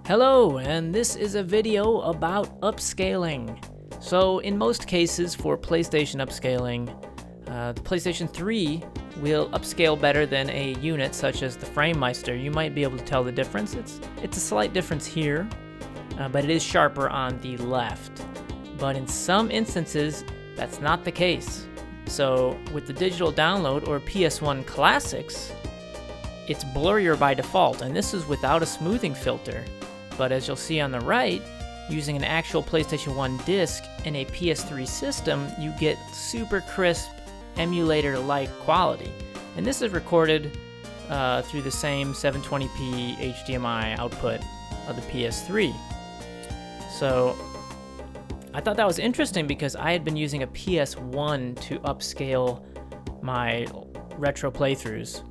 Hello, and this is a video about upscaling. So in most cases for PlayStation upscaling, the PlayStation 3 will upscale better than a unit such as the FrameMeister. You might be able to tell the difference. It's a slight difference here, but it is sharper on the left. But in some instances, that's not the case. So with the digital download or PS1 Classics, it's blurrier by default, and this is without a smoothing filter. But as you'll see on the right, using an actual PlayStation 1 disc in a PS3 system, you get super crisp, emulator-like quality. And this is recorded through the same 720p HDMI output of the PS3. So I thought that was interesting because I had been using a PS1 to upscale my retro playthroughs.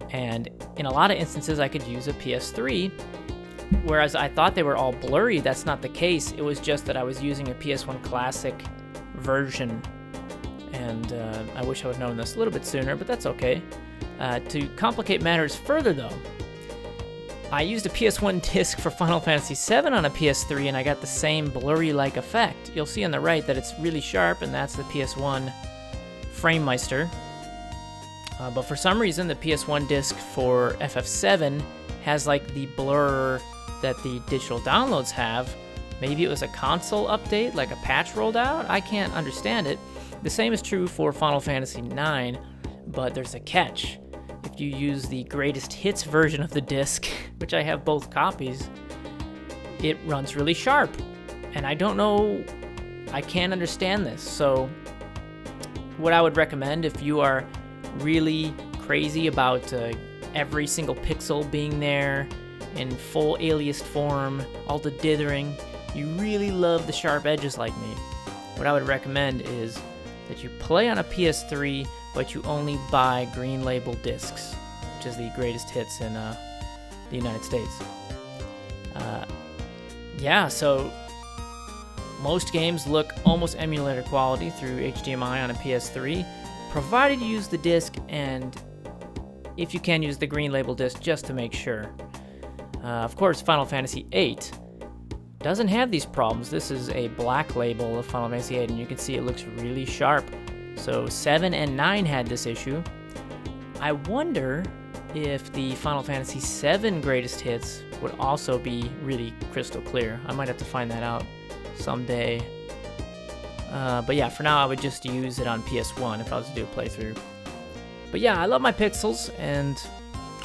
And in a lot of instances, I could use a PS3. Whereas I thought they were all blurry. That's not the case. It was just that I was using a PS1 Classic version, and I wish I would have known this a little bit sooner, but that's okay. To complicate matters further, though, I used a PS1 disc for Final Fantasy VII on a PS3, and I got the same blurry-like effect. You'll see on the right that it's really sharp, and that's the PS1 FrameMeister. But for some reason, the PS1 disc for FF7 has like the blur that the digital downloads have. Maybe it was a console update, like a patch rolled out. I can't understand it. The same is true for Final Fantasy IX, but there's a catch. If you use the greatest hits version of the disc, which I have both copies, it runs really sharp. And I don't know, I can't understand this. So what I would recommend if you are really crazy about every single pixel being there in full aliased form, all the dithering, you really love the sharp edges like me, what I would recommend is that you play on a PS3, but you only buy green label discs, which is the greatest hits in the United States. So most games look almost emulator quality through HDMI on a PS3, provided you use the disc, and if you can, use the green label disc just to make sure. Of course, Final Fantasy VIII doesn't have these problems. This is a black label of Final Fantasy VIII, and you can see it looks really sharp. So 7 and 9 had this issue. I wonder if the Final Fantasy VII greatest hits would also be really crystal clear. I might have to find that out someday. But yeah, for now I would just use it on PS1 if I was to do a playthrough. But yeah, I love my pixels, and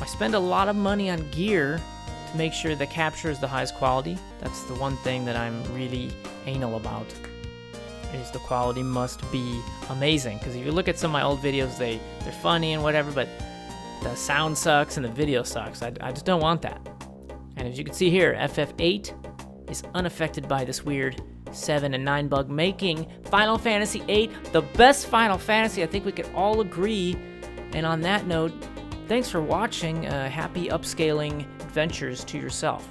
I spend a lot of money on gear to make sure the capture is the highest quality. That's the one thing that I'm really anal about, is the quality must be amazing. Because if you look at some of my old videos, they're funny and whatever, but the sound sucks and the video sucks. I just don't want that. And as you can see here, FF8 is unaffected by this weird 7 and 9 bug, making Final Fantasy VIII the best Final Fantasy. I think we could all agree. And on that note, thanks for watching. Happy upscaling adventures to yourself.